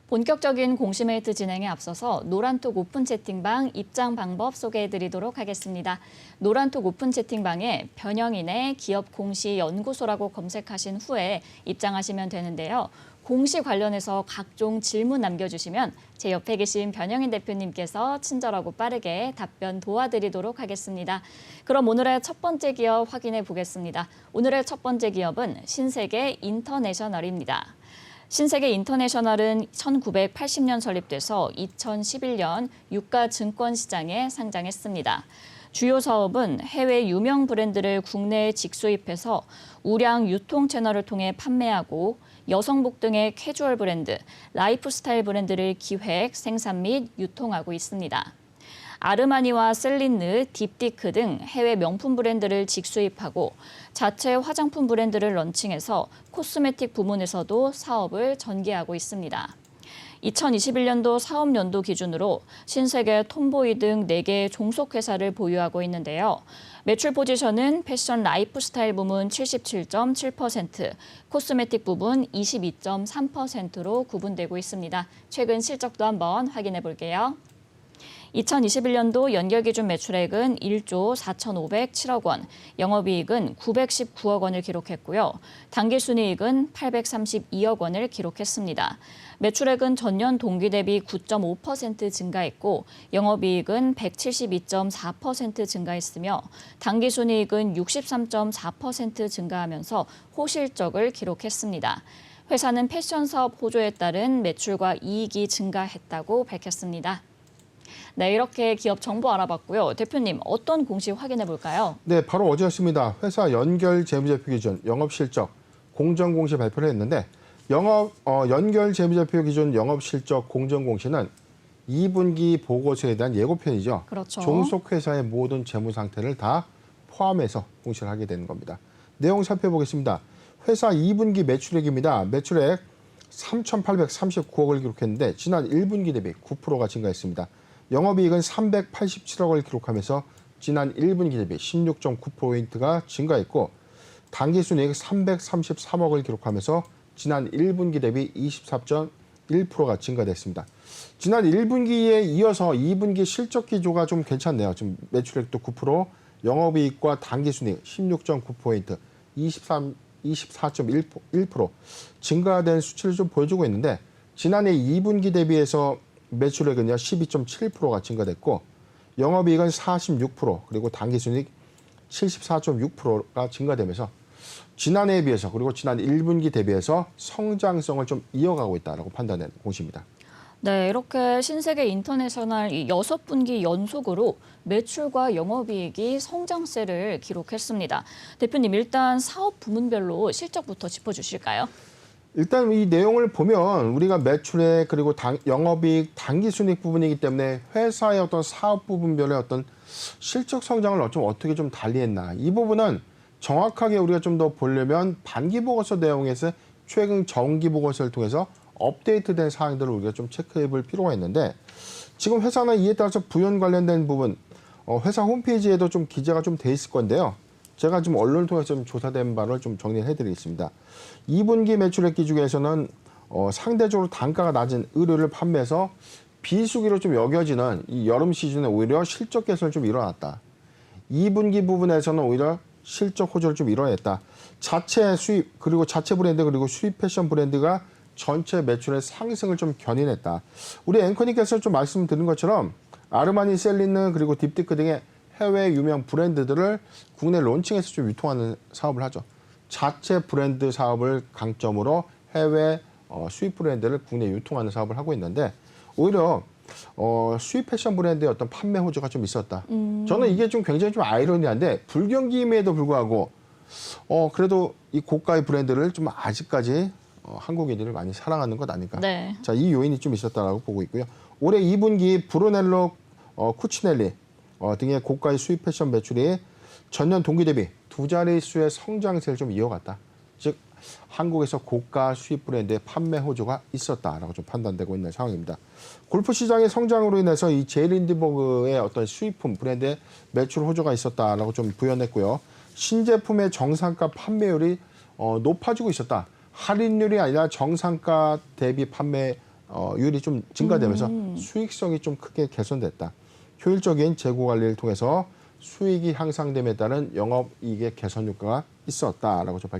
본격적인 공시메이트 진행에 앞서서 노란톡 오픈 채팅방 입장 방법 소개해드리도록 하겠습니다. 노란톡 오픈 채팅방에 변형인의 기업 공시 연구소라고 검색하신 후에 입장하시면 되는데요. 공시 관련해서 각종 질문 남겨주시면 제 옆에 계신 변형인 대표님께서 친절하고 빠르게 답변 도와드리도록 하겠습니다. 그럼 오늘의 첫 번째 기업 확인해 보겠습니다. 오늘의 첫 번째 기업은 신세계 인터내셔널입니다. 신세계 인터내셔널은 1980년 설립돼서 2011년 유가 증권시장에 상장했습니다. 주요 사업은 해외 유명 브랜드를 국내에 직수입해서 우량 유통 채널을 통해 판매하고 여성복 등의 캐주얼 브랜드, 라이프스타일 브랜드를 기획, 생산 및 유통하고 있습니다. 아르마니와 셀린느, 딥디크 등 해외 명품 브랜드를 직수입하고 자체 화장품 브랜드를 런칭해서 코스메틱 부문에서도 사업을 전개하고 있습니다. 2021년도 사업연도 기준으로 신세계, 톰보이 등 4개의 종속회사를 보유하고 있는데요. 매출 포지션은 패션 라이프스타일 부문 77.7%, 코스메틱 부분 22.3%로 구분되고 있습니다. 최근 실적도 한번 확인해 볼게요. 2021년도 연결기준 매출액은 1조 4,507억 원, 영업이익은 919억 원을 기록했고요. 당기순이익은 832억 원을 기록했습니다. 매출액은 전년 동기 대비 9.5% 증가했고 영업이익은 172.4% 증가했으며 당기순이익은 63.4% 증가하면서 호실적을 기록했습니다. 회사는 패션 사업 호조에 따른 매출과 이익이 증가했다고 밝혔습니다. 네, 이렇게 기업 정보 알아봤고요. 대표님, 어떤 공시 확인해 볼까요? 네, 바로 어제였습니다. 회사 연결 재무제표 기준 영업실적 공정공시 발표를 했는데 연결 재무제표 기준 영업실적 공정공시는 2분기 보고서에 대한 예고편이죠. 그렇죠. 종속회사의 모든 재무 상태를 다 포함해서 공시를 하게 되는 겁니다. 내용 살펴보겠습니다. 회사 2분기 매출액입니다. 매출액 3,839억을 기록했는데 지난 1분기 대비 9%가 증가했습니다. 영업이익은 387억을 기록하면서 지난 1분기 대비 16.9%포인트가 증가했고 당기순이익 333억을 기록하면서 지난 1분기 대비 24.1%가 증가됐습니다. 지난 1분기에 이어서 2분기 실적 기조가 좀 괜찮네요. 지금 매출액도 9%, 영업이익과 당기순이익 16.9%포인트, 24.1% 증가된 수치를 좀 보여주고 있는데 지난해 2분기 대비해서 매출액은요 12.7%가 증가됐고 영업이익은 46% 그리고 당기순이익 74.6%가 증가되면서 지난해에 비해서 그리고 지난 1분기 대비해서 성장성을 좀 이어가고 있다고 판단된 공시입니다. 네, 이렇게 신세계 인터내셔널 6분기 연속으로 매출과 영업이익이 성장세를 기록했습니다. 대표님, 일단 사업 부문별로 실적부터 짚어주실까요? 일단 이 내용을 보면 우리가 매출액 그리고 영업이익, 당기순이익 부분이기 때문에 회사의 어떤 사업 부분별의 어떤 실적 성장을 좀 어떻게 좀 달리했나. 이 부분은 정확하게 우리가 좀 더 보려면 반기 보고서 내용에서 최근 정기 보고서를 통해서 업데이트된 사항들을 우리가 좀 체크해 볼 필요가 있는데 지금 회사는 이에 따라서 부연 관련된 부분 회사 홈페이지에도 좀 기재가 좀 돼 있을 건데요. 제가 지금 언론을 통해서 좀 조사된 바를 좀 정리해 드리겠습니다. 2분기 매출액 기준에서는 상대적으로 단가가 낮은 의류를 판매해서 비수기로 좀 여겨지는 이 여름 시즌에 오히려 실적 개선을 좀 일어났다. 2분기 부분에서는 오히려 실적 호조를 좀 이뤄냈다. 자체 수입 그리고 자체 브랜드 그리고 수입 패션 브랜드가 전체 매출의 상승을 좀 견인했다. 우리 앵커님께서 좀 말씀드린 것처럼 아르마니, 셀린느 그리고 딥디크 등의 해외 유명 브랜드들을 국내 론칭해서 좀 유통하는 사업을 하죠. 자체 브랜드 사업을 강점으로 해외 수입 브랜드를 국내 유통하는 사업을 하고 있는데 오히려 수입 패션 브랜드의 어떤 판매 호조가 좀 있었다. 저는 이게 좀 굉장히 좀 아이러니한데 불경기임에도 불구하고 그래도 이 고가의 브랜드를 좀 아직까지 한국인들을 많이 사랑하는 것 아닐까. 네. 자, 이 요인이 좀 있었다라고 보고 있고요. 올해 2분기 브루넬로, 쿠치넬리 등의 고가의 수입 패션 매출이 전년 동기 대비 2자릿수의 성장세를 좀 이어갔다. 즉 한국에서 고가 수입 브랜드의 판매 호조가 있었다라고 좀 판단되고 있는 상황입니다. 골프 시장의 성장으로 인해서 이 제일린드버그의 어떤 수입품 브랜드의 매출 호조가 있었다라고 좀 부연했고요. 신제품의 정상가 판매율이 높아지고 있었다. 할인율이 아니라 정상가 대비 판매 율이 좀 증가되면서 수익성이 좀 크게 개선됐다. 효율적인 재고 관리를 통해서 수익이 향상됨에 따른 영업이익의 개선 효과가 있었다라고 좀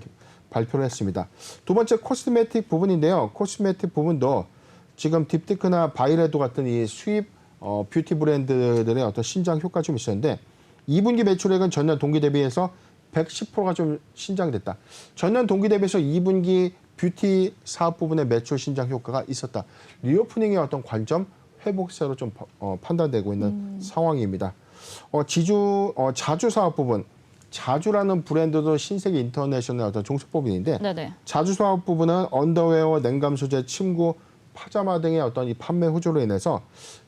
발표를 했습니다. 두 번째 코스메틱 부분인데요. 코스메틱 부분도 지금 딥티크나 바이레도 같은 이 수입 뷰티 브랜드들의 어떤 신장 효과 좀 있었는데 2분기 매출액은 전년 동기 대비해서 110%가 좀 신장됐다. 전년 동기 대비해서 2분기 뷰티 사업 부분의 매출 신장 효과가 있었다. 리오프닝의 어떤 관점 회복세로 좀 판단되고 있는 상황입니다. 자주 사업 부분, 자주라는 브랜드도 신세계 인터내셔널 어떤 종속법인인데 네네. 자주 사업 부분은 언더웨어, 냉감 소재, 침구, 파자마 등의 어떤 이 판매 호조로 인해서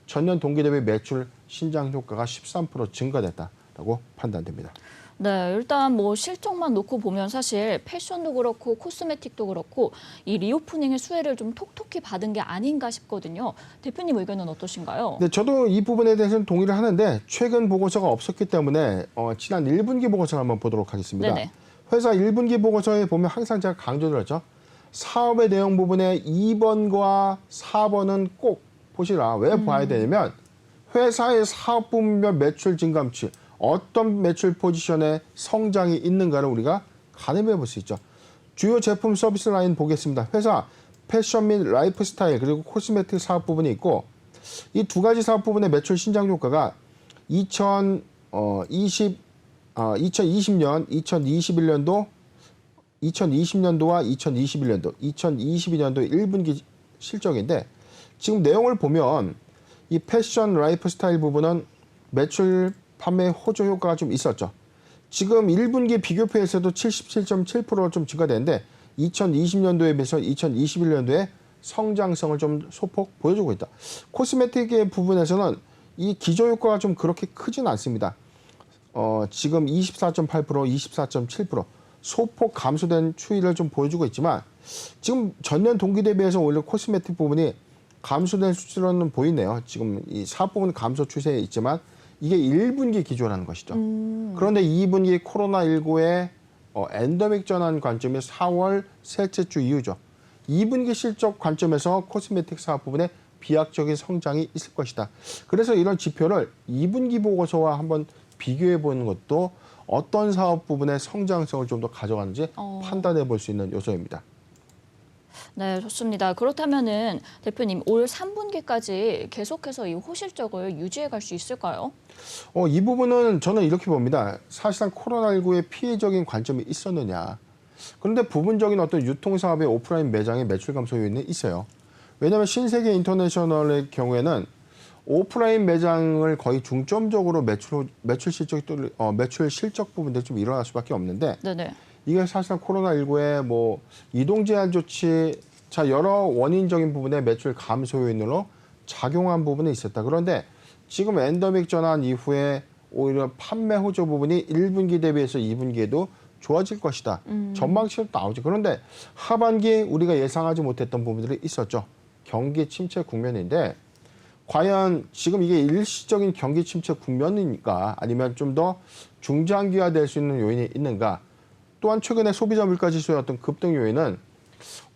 전년 동기 대비 매출 신장 효과가 13% 증가됐다라고 판단됩니다. 네, 일단 뭐 실적만 놓고 보면 사실 패션도 그렇고 코스메틱도 그렇고 이 리오프닝의 수혜를 좀 톡톡히 받은 게 아닌가 싶거든요. 대표님 의견은 어떠신가요? 네, 저도 이 부분에 대해서는 동의를 하는데 최근 보고서가 없었기 때문에 지난 1분기 보고서를 한번 보도록 하겠습니다. 네네. 회사 1분기 보고서에 보면 항상 제가 강조드렸죠. 사업의 내용 부분에 2번과 4번은 꼭 보시라. 왜 봐야 되냐면 회사의 사업 부분별 매출 증감치, 어떤 매출 포지션에 성장이 있는가를 우리가 가늠해 볼 수 있죠. 주요 제품 서비스 라인 보겠습니다. 회사 패션 및 라이프 스타일 그리고 코스메틱 사업 부분이 있고 이 두 가지 사업 부분의 매출 신장 효과가 2020년, 2021년도 2020년도와 2021년도, 2022년도 1분기 실적인데 지금 내용을 보면 이 패션 라이프 스타일 부분은 매출 판매 호조 효과가 좀 있었죠. 지금 1분기 비교표에서도 77.7% 좀 증가되는데 2020년도에 비해서 2021년도에 성장성을 좀 소폭 보여주고 있다. 코스메틱의 부분에서는 이 기저 효과가 좀 그렇게 크진 않습니다. 지금 24.8%, 24.7% 소폭 감소된 추이를 좀 보여주고 있지만 지금 전년 동기 대비해서 오히려 코스메틱 부분이 감소된 수치로는 보이네요. 지금 이 사업 부분 감소 추세에 있지만 이게 1분기 기조라는 것이죠. 그런데 2분기 코로나19의 엔더믹 전환 관점이 4월 셋째 주 이후죠. 2분기 실적 관점에서 코스메틱 사업 부분에 비약적인 성장이 있을 것이다. 그래서 이런 지표를 2분기 보고서와 한번 비교해 보는 것도 어떤 사업 부분의 성장성을 좀 더 가져가는지 판단해 볼 수 있는 요소입니다. 네, 좋습니다. 그렇다면은 대표님 올 3분기까지 계속해서 이 호실적을 유지해 갈 수 있을까요? 이 부분은 저는 이렇게 봅니다. 사실상 코로나19의 피해적인 관점이 있었느냐. 그런데 부분적인 어떤 유통사업의 오프라인 매장의 매출 감소 요인은 있어요. 왜냐하면 신세계 인터내셔널의 경우에는 오프라인 매장을 거의 중점적으로 매출 실적 부분들이 좀 일어날 수밖에 없는데 네네. 이게 사실상 코로나19의 뭐 이동 제한 조치, 여러 원인적인 부분의 매출 감소 요인으로 작용한 부분이 있었다. 그런데 지금 엔더믹 전환 이후에 오히려 판매 호조 부분이 1분기 대비해서 2분기에도 좋아질 것이다. 전망치도 나오죠. 그런데 하반기 우리가 예상하지 못했던 부분들이 있었죠. 경기 침체 국면인데 과연 지금 이게 일시적인 경기 침체 국면이니까 아니면 좀 더 중장기화될 수 있는 요인이 있는가? 또한 최근에 소비자 물가 지수의 어떤 급등 요인은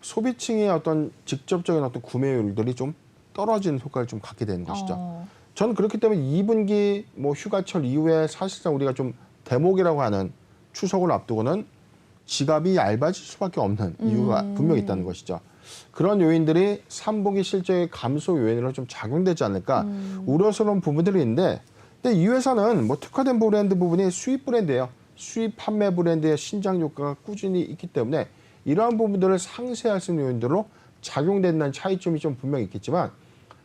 소비층의 어떤 직접적인 어떤 구매율들이 좀 떨어지는 효과를 좀 갖게 되는 것이죠. 저는 그렇기 때문에 2분기 뭐 휴가철 이후에 사실상 우리가 좀 대목이라고 하는 추석을 앞두고는 지갑이 얇아질 수밖에 없는 이유가 분명히 있다는 것이죠. 그런 요인들이 3분기 실적의 감소 요인으로 좀 작용되지 않을까 우려스러운 부분들이 있는데 근데 이 회사는 뭐 특화된 브랜드 부분이 수입 브랜드예요. 수입 판매 브랜드의 신장 효과가 꾸준히 있기 때문에 이러한 부분들을 상쇄할 수 있는 요인들로 작용된다는 차이점이 좀 분명히 있겠지만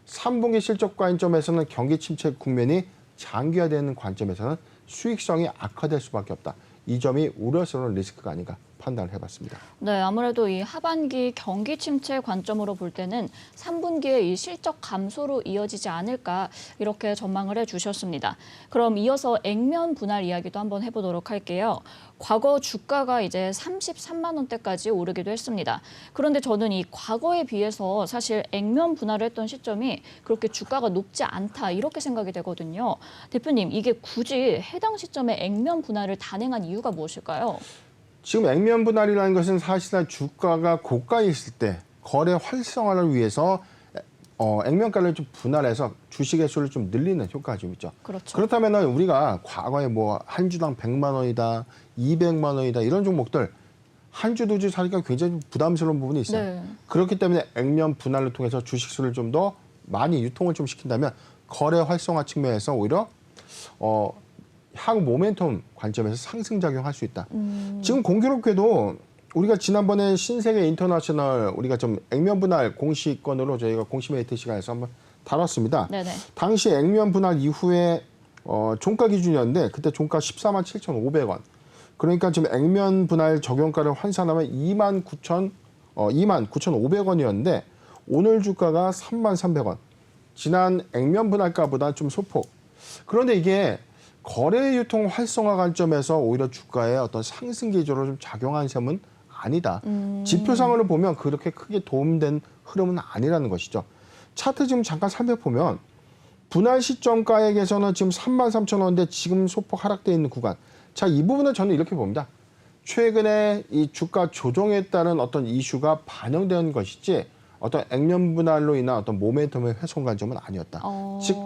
3분기 실적 관점에서는 경기 침체 국면이 장기화되는 관점에서는 수익성이 악화될 수밖에 없다. 이 점이 우려스러운 리스크가 아닌가 판단을 해봤습니다. 네, 아무래도 이 하반기 경기 침체 관점으로 볼 때는 3분기에 이 실적 감소로 이어지지 않을까 이렇게 전망을 해주셨습니다. 그럼 이어서 액면 분할 이야기도 한번 해보도록 할게요. 과거 주가가 이제 33만 원대까지 오르기도 했습니다. 그런데 저는 이 과거에 비해서 사실 액면 분할을 했던 시점이 그렇게 주가가 높지 않다 이렇게 생각이 되거든요. 대표님, 이게 굳이 해당 시점에 액면 분할을 단행한 이유가 무엇일까요? 지금 액면 분할이라는 것은 사실상 주가가 고가에 있을 때 거래 활성화를 위해서 액면가를 좀 분할해서 주식의 수를 좀 늘리는 효과가 좀 있죠. 그렇죠. 그렇다면은 우리가 과거에 뭐 한 주당 100만 원이다, 200만 원이다 이런 종목들 한 주, 두 주 사기가 굉장히 좀 부담스러운 부분이 있어요. 네. 그렇기 때문에 액면 분할을 통해서 주식 수를 좀 더 많이 유통을 좀 시킨다면 거래 활성화 측면에서 오히려 향후 모멘텀 관점에서 상승 작용할 수 있다. 지금 공교롭게도 우리가 지난번에 신세계 인터내셔널 우리가 좀 액면 분할 공시권으로 저희가 공시메이트 시간에서 한번 다뤘습니다. 네네. 당시 액면 분할 이후에 종가 기준이었는데 그때 종가 14만 7,500원. 그러니까 지금 액면 분할 적용가를 환산하면 29,500원이었는데 오늘 주가가 33,300원. 지난 액면 분할가보다 좀 소폭. 그런데 이게 거래 유통 활성화 관점에서 오히려 주가에 어떤 상승 기조로 좀 작용한 셈은 아니다. 지표상으로 보면 그렇게 크게 도움된 흐름은 아니라는 것이죠. 차트 지금 잠깐 살펴보면 분할 시점가액에서는 지금 33,000원인데 지금 소폭 하락돼 있는 구간. 자, 이 부분은 저는 이렇게 봅니다. 최근에 이 주가 조정에 따른 어떤 이슈가 반영된 것이지 어떤 액면 분할로 인한 어떤 모멘텀의 훼손 관점은 아니었다. 즉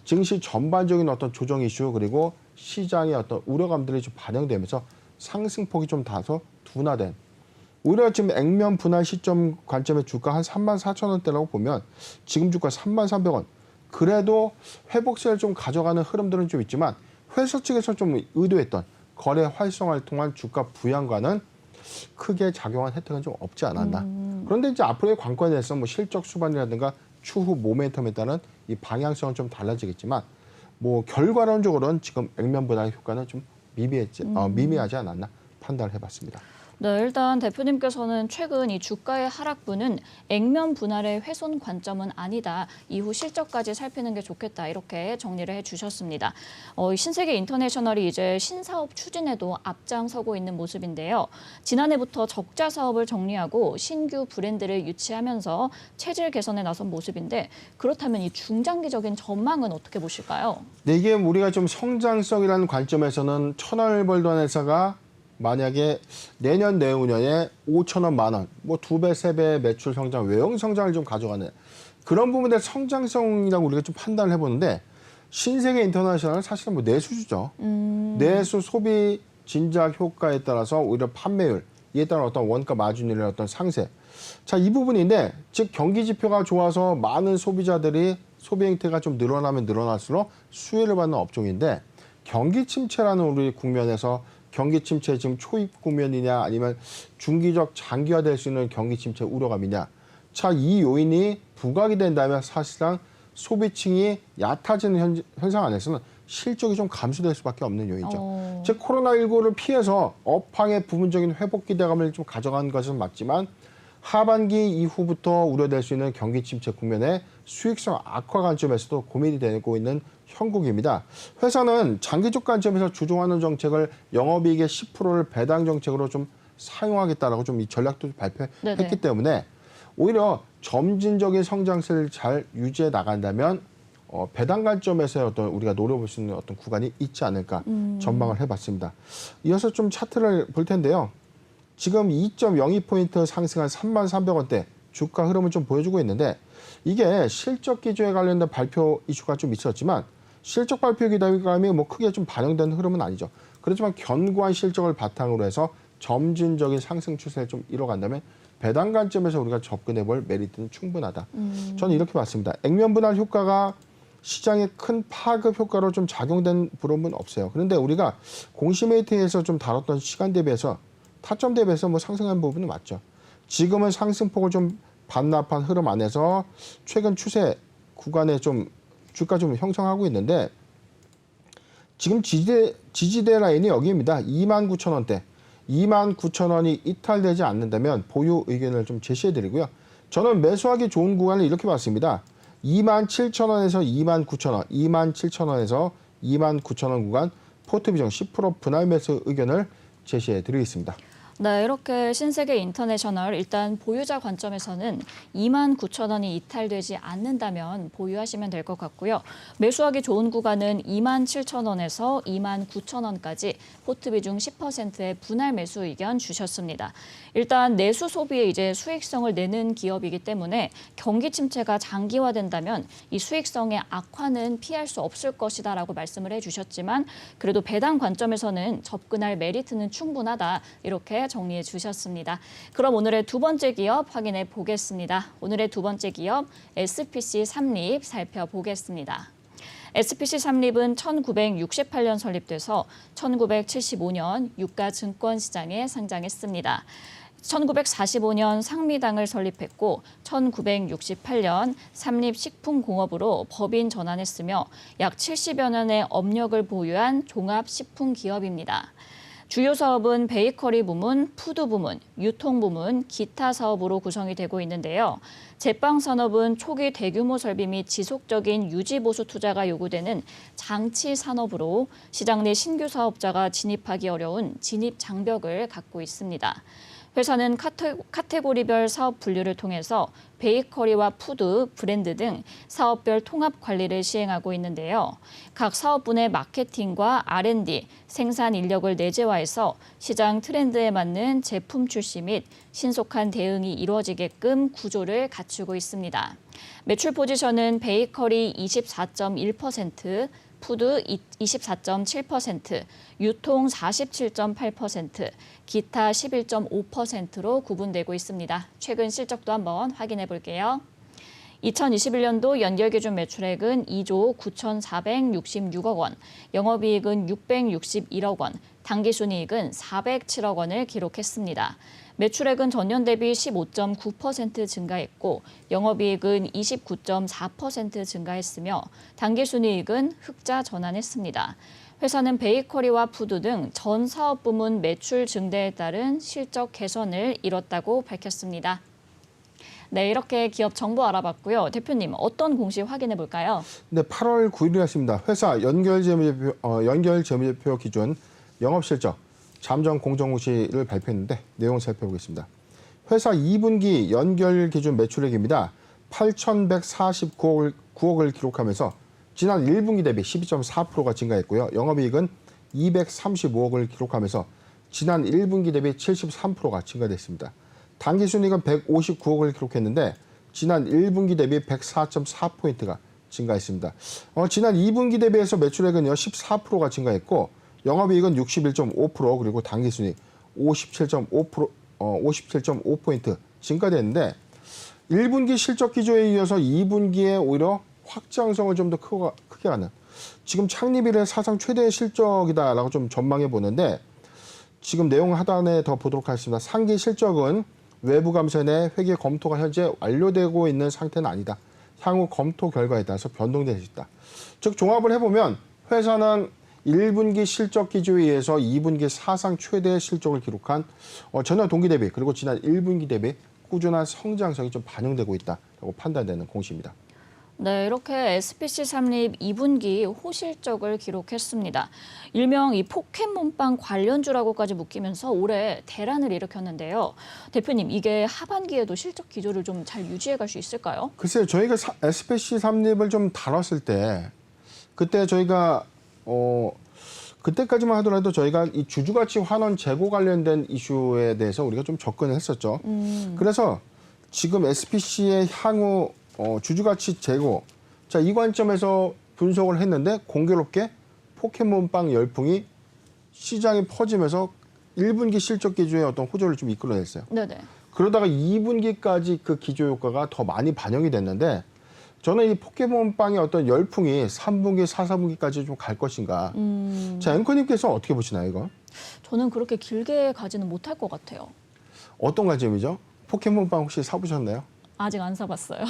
증시 전반적인 어떤 조정 이슈 그리고 시장의 어떤 우려감들이 좀 반영되면서 상승폭이 좀 다소 둔화된. 오히려 지금 액면 분할 시점 관점의 주가 한 34,000원대라고 보면 지금 주가 33,300원. 그래도 회복세를 좀 가져가는 흐름들은 좀 있지만 회사 측에서 좀 의도했던 거래 활성화를 통한 주가 부양과는 크게 작용한 혜택은 좀 없지 않았나. 그런데 이제 앞으로의 관건에 대해서 뭐 실적 수반이라든가 추후 모멘텀에 따른 이 방향성은 좀 달라지겠지만 뭐 결과론적으로는 지금 액면 분할 효과는 좀 미미하지 않았나 판단을 해봤습니다. 네, 일단 대표님께서는 최근 이 주가의 하락분은 액면 분할의 훼손 관점은 아니다. 이후 실적까지 살피는 게 좋겠다. 이렇게 정리를 해주셨습니다. 신세계 인터내셔널이 이제 신사업 추진에도 앞장서고 있는 모습인데요. 지난해부터 적자 사업을 정리하고 신규 브랜드를 유치하면서 체질 개선에 나선 모습인데 그렇다면 이 중장기적인 전망은 어떻게 보실까요? 네, 이게 우리가 좀 성장성이라는 관점에서는 1,000원을 벌던 회사가 만약에 내년 내후년에 5천원 만원, 뭐 2배, 3배 매출 성장, 외형 성장을 좀 가져가는 그런 부분의 성장성이라고 우리가 좀 판단을 해보는데 신세계 인터내셔널은 사실은 뭐 내수주죠. 내수 소비 진작 효과에 따라서 오히려 판매율, 이에 따른 어떤 원가 마진율의 어떤 상세. 자, 이 부분인데 즉 경기 지표가 좋아서 많은 소비자들이 소비 행태가 좀 늘어나면 늘어날수록 수혜를 받는 업종인데 경기 침체라는 우리 국면에서 경기 침체 지금 초입 국면이냐 아니면 중기적 장기화될 수 있는 경기 침체 우려감이냐. 자, 이 요인이 부각이 된다면 사실상 소비층이 얕아지는 현상 안에서는 실적이 좀 감소될 수밖에 없는 요인이죠. 즉 코로나19를 피해서 업황의 부분적인 회복 기대감을 좀 가져간 것은 맞지만 하반기 이후부터 우려될 수 있는 경기 침체 국면에 수익성 악화 관점에서도 고민이 되고 있는 형국입니다. 회사는 장기적 관점에서 주종하는 정책을 영업이익의 10%를 배당 정책으로 좀 사용하겠다라고 좀 이 전략도 발표했기 네네. 때문에 오히려 점진적인 성장세를 잘 유지해 나간다면 배당 관점에서의 어떤 우리가 노려볼 수 있는 어떤 구간이 있지 않을까 전망을 해봤습니다. 이어서 좀 차트를 볼 텐데요. 지금 2.02포인트 상승한 33,300원대 주가 흐름을 좀 보여주고 있는데 이게 실적 기조에 관련된 발표 이슈가 좀 있었지만 실적 발표 기대감이 뭐 크게 좀 반영된 흐름은 아니죠. 그렇지만 견고한 실적을 바탕으로 해서 점진적인 상승 추세를 좀 이뤄간다면 배당 관점에서 우리가 접근해 볼 메리트는 충분하다. 저는 이렇게 봤습니다. 액면 분할 효과가 시장에 큰 파급 효과로 좀 작용된 부분은 없어요. 그런데 우리가 공시메이트에서 좀 다뤘던 시간 대비해서 타점 대비해서 뭐 상승한 부분은 맞죠. 지금은 상승폭을 좀 반납한 흐름 안에서 최근 추세 구간에 좀 주가 좀 형성하고 있는데 지금 지지대 라인이 여기입니다. 29,000원대. 29,000원이 이탈되지 않는다면 보유 의견을 좀 제시해드리고요. 저는 매수하기 좋은 구간을 이렇게 봤습니다. 27,000원에서 29,000원, 27,000원에서 29,000원 구간 포트 비중 10% 분할 매수 의견을 제시해드리겠습니다. 네, 이렇게 신세계 인터내셔널 일단 보유자 관점에서는 29,000원이 이탈되지 않는다면 보유하시면 될 것 같고요. 매수하기 좋은 구간은 27,000원에서 29,000원까지 포트 비중 10%의 분할 매수 의견 주셨습니다. 일단 내수 소비에 이제 수익성을 내는 기업이기 때문에 경기 침체가 장기화된다면 이 수익성의 악화는 피할 수 없을 것이다라고 말씀을 해주셨지만 그래도 배당 관점에서는 접근할 메리트는 충분하다 이렇게 정리해 주셨습니다. 그럼 오늘의 두 번째 기업 확인해 보겠습니다. 오늘의 두 번째 기업 SPC 삼립 살펴보겠습니다. SPC 삼립은 1968년 설립돼서 1975년 유가증권시장에 상장했습니다. 1945년 상미당을 설립했고 1968년 삼립식품공업으로 법인 전환했으며 약 70여 년의 업력을 보유한 종합식품기업입니다. 주요 사업은 베이커리 부문, 푸드 부문, 유통 부문, 기타 사업으로 구성이 되고 있는데요. 제빵 산업은 초기 대규모 설비 및 지속적인 유지 보수 투자가 요구되는 장치 산업으로 시장 내 신규 사업자가 진입하기 어려운 진입 장벽을 갖고 있습니다. 회사는 카테고리별 사업 분류를 통해서 베이커리와 푸드, 브랜드 등 사업별 통합 관리를 시행하고 있는데요. 각 사업분의 마케팅과 R&D, 생산 인력을 내재화해서 시장 트렌드에 맞는 제품 출시 및 신속한 대응이 이루어지게끔 구조를 갖추고 있습니다. 매출 포지션은 베이커리 24.1%, 푸드 24.7%, 유통 47.8%, 기타 11.5%로 구분되고 있습니다. 최근 실적도 한번 확인해 볼게요. 2021년도 연결기준 매출액은 2조 9,466억 원, 영업이익은 661억 원, 당기순이익은 407억 원을 기록했습니다. 매출액은 전년 대비 15.9% 증가했고 영업이익은 29.4% 증가했으며 당기순이익은 흑자 전환했습니다. 회사는 베이커리와 푸드 등 전 사업 부문 매출 증대에 따른 실적 개선을 이뤘다고 밝혔습니다. 네, 이렇게 기업 정보 알아봤고요. 대표님, 어떤 공시 확인해 볼까요? 네, 8월 9일이었습니다. 회사 연결재무제표 기준 영업실적 잠정 공정고시를 발표했는데 내용 살펴보겠습니다. 회사 2분기 연결 기준 매출액입니다. 8,149억을 기록하면서 지난 1분기 대비 12.4%가 증가했고요. 영업이익은 235억을 기록하면서 지난 1분기 대비 73%가 증가됐습니다. 당기순이익은 159억을 기록했는데 지난 1분기 대비 104.4포인트가 증가했습니다. 지난 2분기 대비해서 매출액은요 14%가 증가했고 영업이익은 61.5% 그리고 당기순이익 57.5포인트 증가됐는데 1분기 실적 기조에 이어서 2분기에 오히려 확장성을 좀 더 크게 하는 지금 창립 이래 사상 최대의 실적이다라고 좀 전망해 보는데 지금 내용 하단에 더 보도록 하겠습니다. 상기 실적은 외부 감사 내 회계 검토가 현재 완료되고 있는 상태는 아니다. 향후 검토 결과에 따라서 변동될 수 있다. 즉 종합을 해보면 회사는 1분기 실적 기조에 의해서 2분기 사상 최대의 실적을 기록한 전년 동기 대비 그리고 지난 1분기 대비 꾸준한 성장성이 좀 반영되고 있다고 판단되는 공시입니다. 네, 이렇게 SPC 삼립 2분기 호실적을 기록했습니다. 일명 이 포켓몬빵 관련주라고까지 묶이면서 올해 대란을 일으켰는데요. 대표님, 이게 하반기에도 실적 기조를 좀 잘 유지해 갈 수 있을까요? 글쎄요, 저희가 SPC 삼립을 좀 다뤘을 때 그때 저희가 그때까지만 하더라도 저희가 이 주주가치 환원 재고 관련된 이슈에 대해서 우리가 좀 접근을 했었죠. 그래서 지금 SPC의 향후 주주가치 재고, 자, 이 관점에서 분석을 했는데 공교롭게 포켓몬빵 열풍이 시장에 퍼지면서 1분기 실적 기조의 어떤 호조를 좀 이끌어냈어요. 네네. 그러다가 2분기까지 그 기조 효과가 더 많이 반영이 됐는데 저는 이 포켓몬빵의 어떤 열풍이 3분기, 4, 4분기까지 좀 갈 것인가. 자, 앵커님께서 어떻게 보시나요, 이거? 저는 그렇게 길게 가지는 못할 것 같아요. 어떤 관점이죠? 포켓몬빵 혹시 사보셨나요? 아직 안 사봤어요.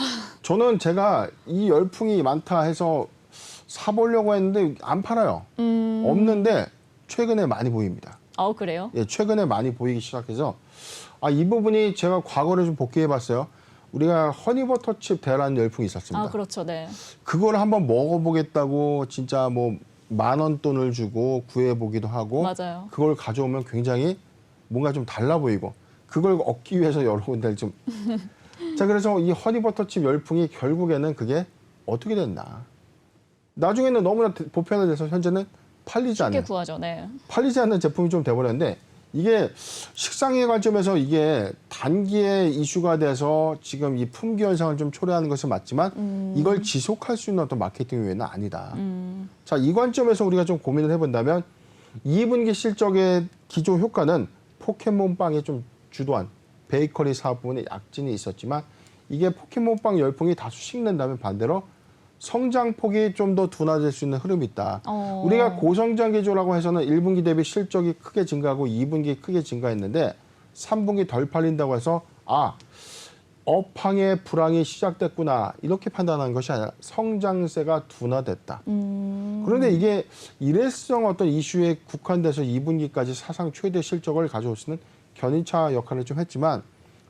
저는 제가 이 열풍이 많다 해서 사보려고 했는데 안 팔아요. 없는데 최근에 많이 보입니다. 그래요? 예, 최근에 많이 보이기 시작해서 이 부분이 제가 과거를 좀 복귀해봤어요. 우리가 허니버터칩 대란 열풍이 있었습니다. 그렇죠, 네. 그걸 한번 먹어보겠다고 진짜 뭐 10,000원 돈을 주고 구해보기도 하고 맞아요. 그걸 가져오면 굉장히 뭔가 좀 달라 보이고 그걸 얻기 위해서 여러 군데를 좀 자, 그래서 이 허니버터칩 열풍이 결국에는 그게 어떻게 됐나. 나중에는 너무나 보편화돼서 현재는 팔리지 쉽게 않는, 구하죠. 네. 팔리지 않는 제품이 좀 돼버렸는데 이게 식상의 관점에서 이게 단기에 이슈가 돼서 지금 이 품귀 현상을 좀 초래하는 것은 맞지만 이걸 지속할 수 있는 어떤 마케팅 요인은 아니다. 자, 이 관점에서 우리가 좀 고민을 해본다면 2분기 실적의 기조 효과는 포켓몬빵에 좀 주도한 베이커리 사업 부분에 약진이 있었지만 이게 포켓몬빵 열풍이 다소 식는다면 반대로 성장폭이 좀 더 둔화될 수 있는 흐름이 있다. 우리가 고성장 기조라고 해서는 1분기 대비 실적이 크게 증가하고 2분기 크게 증가했는데 3분기 덜 팔린다고 해서 업황의 불황이 시작됐구나 이렇게 판단하는 것이 아니라 성장세가 둔화됐다. 그런데 이게 일회성 어떤 이슈에 국한돼서 2분기까지 사상 최대 실적을 가져올 수 있는 견인차 역할을 좀 했지만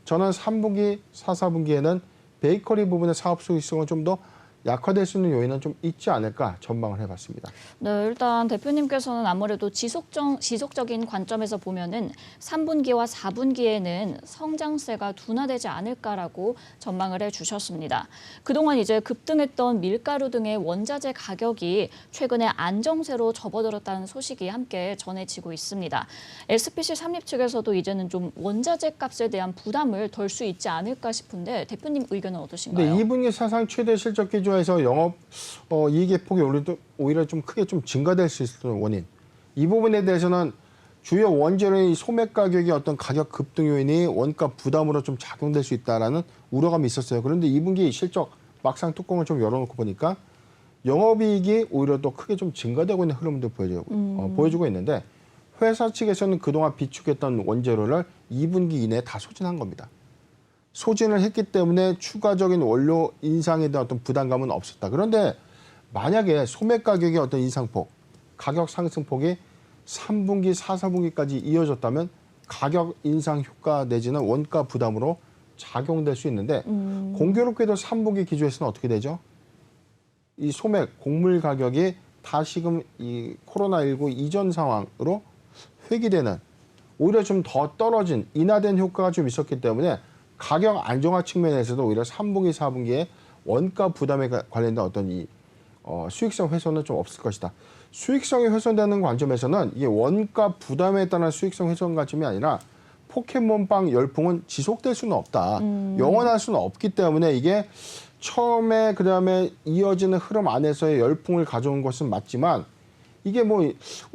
저는 3분기, 4, 4분기에는 베이커리 부분의 사업 수익성은 좀 더 약화될 수 있는 요인은 좀 있지 않을까 전망을 해봤습니다. 네, 일단 대표님께서는 아무래도 지속적인 관점에서 보면은 3분기와 4분기에는 성장세가 둔화되지 않을까라고 전망을 해주셨습니다. 그동안 이제 급등했던 밀가루 등의 원자재 가격이 최근에 안정세로 접어들었다는 소식이 함께 전해지고 있습니다. SPC 삼립 측에서도 이제는 좀 원자재 값에 대한 부담을 덜 수 있지 않을까 싶은데 대표님 의견은 어떠신가요? 네, 2분기 사상 최대 실적 기조에서 영업 이익의 폭이 오히려 좀 크게 좀 증가될 수 있는 원인. 이 부분에 대해서는 주요 원재료의 소매 가격이 어떤 가격 급등 요인이 원가 부담으로 좀 작용될 수 있다라는 우려감이 있었어요. 그런데 2분기 실적 막상 뚜껑을 좀 열어놓고 보니까 영업이익이 오히려 더 크게 좀 증가되고 있는 흐름도 보여주고 있는데 회사 측에서는 그동안 비축했던 원재료를 2분기 이내에 다 소진한 겁니다. 소진을 했기 때문에 추가적인 원료 인상에 대한 어떤 부담감은 없었다. 그런데 만약에 소매 가격의 어떤 인상폭, 가격 상승폭이 3분기, 4, 4분기까지 이어졌다면 가격 인상 효과 내지는 원가 부담으로 작용될 수 있는데 공교롭게도 3분기 기조에서는 어떻게 되죠? 이 소맥, 곡물 가격이 다시금 이 코로나19 이전 상황으로 회귀되는 오히려 좀 더 떨어진 인하된 효과가 좀 있었기 때문에 가격 안정화 측면에서도 오히려 3분기, 4분기에 원가 부담에 관련된 어떤 이 수익성 훼손은 좀 없을 것이다. 수익성이 훼손되는 관점에서는 이게 원가 부담에 따른 수익성 훼손 관점이 아니라 포켓몬빵 열풍은 지속될 수는 없다. 영원할 수는 없기 때문에 이게 처음에 그다음에 이어지는 흐름 안에서의 열풍을 가져온 것은 맞지만 이게 뭐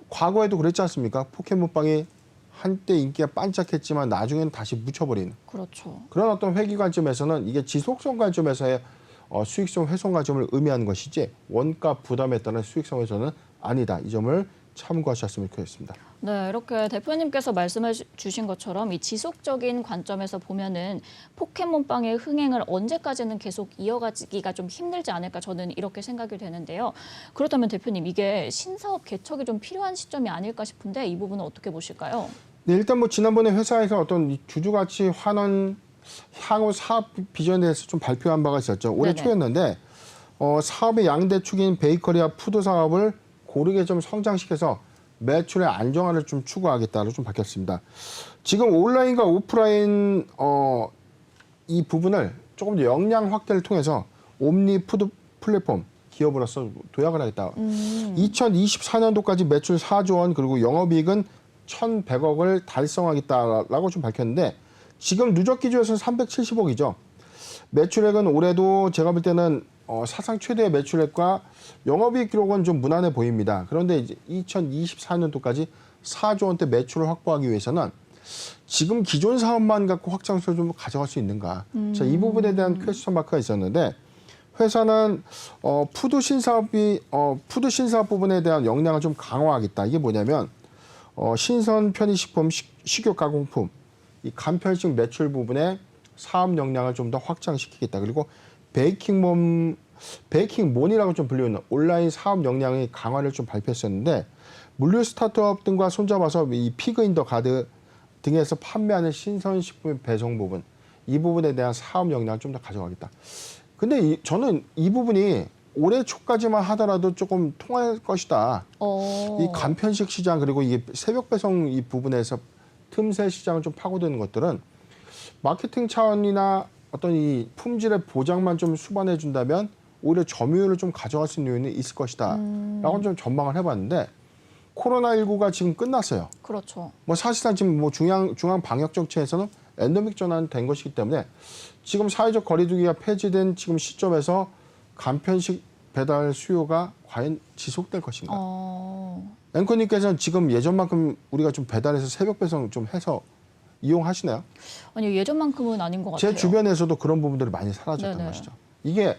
과거에도 그랬지 않습니까? 포켓몬빵이 한때 인기가 반짝했지만 나중에는 다시 묻혀버리는. 그렇죠. 그런 어떤 회귀 관점에서는 이게 지속성 관점에서의 수익성 훼손 관점을 의미하는 것이지 원가 부담에 따른 수익성 훼손은 아니다. 이 점을 참고하셨으면 좋겠습니다. 네, 이렇게 대표님께서 말씀해 주신 것처럼 이 지속적인 관점에서 보면은 포켓몬빵의 흥행을 언제까지는 계속 이어가기가 좀 힘들지 않을까 저는 이렇게 생각이 되는데요. 그렇다면 대표님 이게 신사업 개척이 좀 필요한 시점이 아닐까 싶은데 이 부분은 어떻게 보실까요? 네, 일단 뭐 지난번에 회사에서 어떤 주주가치 환원 향후 사업 비전에 대해서 좀 발표한 바가 있었죠. 올해 네네. 초였는데 사업의 양대축인 베이커리와 푸드 사업을 고르게 좀 성장시켜서 매출의 안정화를 좀 추구하겠다고 좀 밝혔습니다. 지금 온라인과 오프라인 이 부분을 조금 더 역량 확대를 통해서 옴니 푸드 플랫폼 기업으로서 도약을 하겠다. 2024년도까지 매출 4조 원 그리고 영업이익은 1,100억을 달성하겠다라고 좀 밝혔는데 지금 누적 기조에서는 370억이죠. 매출액은 올해도 제가 볼 때는 사상 최대의 매출액과 영업이익 기록은 좀 무난해 보입니다. 그런데 이제 2024년도까지 4조 원대 매출을 확보하기 위해서는 지금 기존 사업만 갖고 확장성을 좀 가져갈 수 있는가. 자, 이 부분에 대한 퀘스천 마크가 있었는데 회사는 푸드 신사업 부분에 대한 역량을 좀 강화하겠다. 이게 뭐냐면 신선 편의식품, 식욕 가공품, 이 간편식 매출 부분에 사업 역량을 좀 더 확장시키겠다. 그리고 베이킹몬이라고 좀 불리는 온라인 사업 역량의 강화를 좀 발표했었는데 물류 스타트업 등과 손잡아서 이 피그 인더 가드 등에서 판매하는 신선식품 배송 부분 이 부분에 대한 사업 역량을 좀 더 가져가겠다. 근데 저는 이 부분이 올해 초까지만 하더라도 조금 통할 것이다. 이 간편식 시장 그리고 이게 새벽 배송 이 부분에서 틈새 시장을 좀 파고드는 것들은 마케팅 차원이나 어떤 이 품질의 보장만 좀 수반해 준다면 오히려 점유율을 좀 가져갈 수 있는 요인이 있을 것이다 라고 좀 전망을 해봤는데 코로나19가 지금 끝났어요. 그렇죠. 뭐 사실상 지금 뭐 중앙 방역 정책에서는 엔데믹 전환된 것이기 때문에 지금 사회적 거리두기가 폐지된 지금 시점에서 간편식 배달 수요가 과연 지속될 것인가? 앵커님께서는 지금 예전만큼 우리가 좀 배달해서 새벽 배송 좀 해서 이용하시나요? 아니 예전만큼은 아닌 것 같아요. 제 주변에서도 그런 부분들이 많이 사라졌던 네네. 것이죠. 이게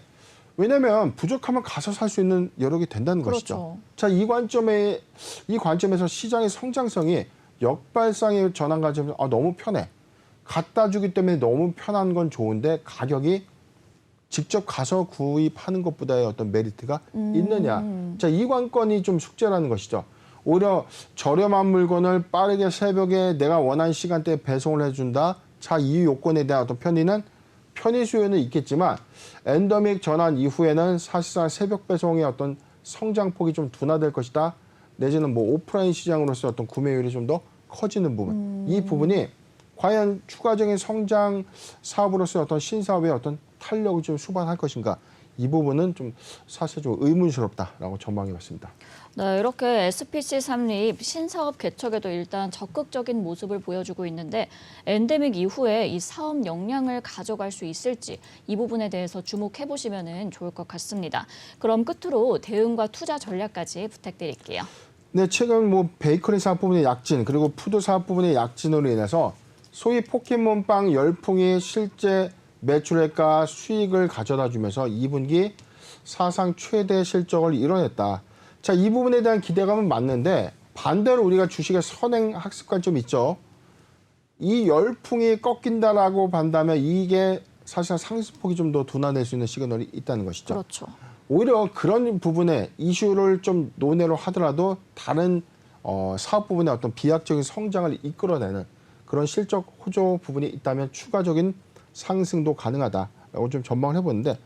왜냐하면 부족하면 가서 살 수 있는 여력이 된다는 그렇죠. 것이죠. 자, 이 관점에서 시장의 성장성이 역발상의 전환 관점에서 너무 편해. 갖다 주기 때문에 너무 편한 건 좋은데 가격이 직접 가서 구입하는 것보다의 어떤 메리트가 있느냐. 자, 이 관건이 좀 숙제라는 것이죠. 오히려 저렴한 물건을 빠르게 새벽에 내가 원하는 시간대에 배송을 해준다. 자, 이 요건에 대한 어떤 편의 수요는 있겠지만 엔데믹 전환 이후에는 사실상 새벽 배송의 어떤 성장폭이 좀 둔화될 것이다. 내지는 뭐 오프라인 시장으로서 어떤 구매율이 좀 더 커지는 부분. 이 부분이 과연 추가적인 성장 사업으로서의 어떤 신사업의 어떤 탄력을 좀 수반할 것인가. 이 부분은 좀 사실 좀 의문스럽다라고 전망해봤습니다. 네, 이렇게 SPC 삼립 신사업 개척에도 일단 적극적인 모습을 보여주고 있는데 엔데믹 이후에 이 사업 역량을 가져갈 수 있을지 이 부분에 대해서 주목해 보시면 좋을 것 같습니다. 그럼 끝으로 대응과 투자 전략까지 부탁드릴게요. 네, 최근 뭐 베이커리 사업 부분의 약진 그리고 푸드 사업 부분의 약진으로 인해서 소위 포켓몬빵 열풍이 실제 매출액과 수익을 가져다 주면서 2분기 사상 최대 실적을 이뤄냈다. 자, 이 부분에 대한 기대감은 맞는데 반대로 우리가 주식의 선행 학습관 좀 있죠. 이 열풍이 꺾인다라고 판다면 이게 사실상 상승폭이 좀 더 둔화될 수 있는 시그널이 있다는 것이죠. 그렇죠. 오히려 그런 부분에 이슈를 좀 논외로 하더라도 다른 사업 부분의 어떤 비약적인 성장을 이끌어내는 그런 실적 호조 부분이 있다면 추가적인 상승도 가능하다라고 좀 전망을 해보는데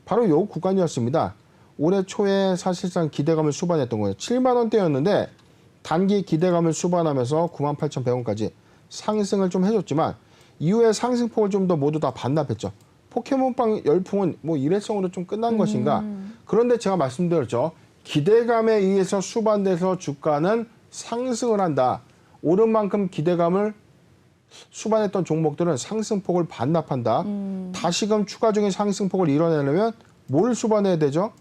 바로 요 구간이었습니다. 올해 초에 사실상 기대감을 수반했던 거예요. 7만 원대였는데 단기 기대감을 수반하면서 98,100원까지 상승을 좀 해줬지만 이후에 상승폭을 좀 더 모두 다 반납했죠. 포켓몬빵 열풍은 뭐 일회성으로 좀 끝난 것인가? 그런데 제가 말씀드렸죠. 기대감에 의해서 수반돼서 주가는 상승을 한다. 오른 만큼 기대감을 수반했던 종목들은 상승폭을 반납한다. 다시금 추가적인 상승폭을 이뤄내려면 뭘 수반해야 되죠?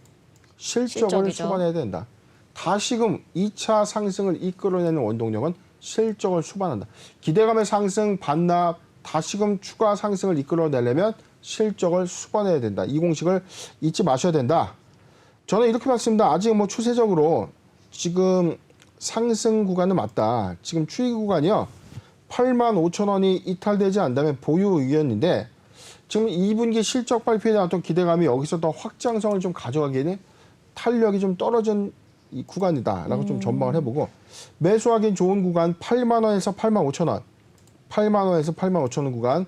실적을 실적이죠. 수반해야 된다. 다시금 2차 상승을 이끌어내는 원동력은 실적을 수반한다. 기대감의 상승 반납, 다시금 추가 상승을 이끌어내려면 실적을 수반해야 된다. 이 공식을 잊지 마셔야 된다. 저는 이렇게 봤습니다. 아직 뭐 추세적으로 지금 상승 구간은 맞다. 지금 추이 구간이요. 85,000원이 이탈되지 않는다면 보유 의견인데 지금 2분기 실적 발표에 대한 어떤 기대감이 여기서 더 확장성을 좀 가져가기에는 탄력이 좀 떨어진 이 구간이다라고 좀 전망을 해보고 매수하기 좋은 구간 8만 원에서 8만 5천 원, 8만 원에서 8만 5천 원 구간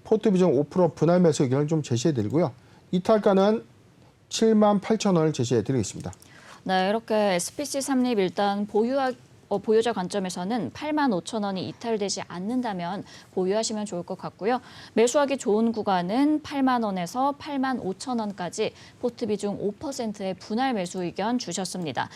포트 비중 5% 분할 매수 의견을 좀 제시해드리고요. 이탈가는 7만 8천 원을 제시해드리겠습니다. 네, 이렇게 SPC 삼립 일단 보유자 관점에서는 8만 5천 원이 이탈되지 않는다면 보유하시면 좋을 것 같고요. 매수하기 좋은 구간은 8만 원에서 8만 5천 원까지 포트 비중 5%의 분할 매수 의견 주셨습니다.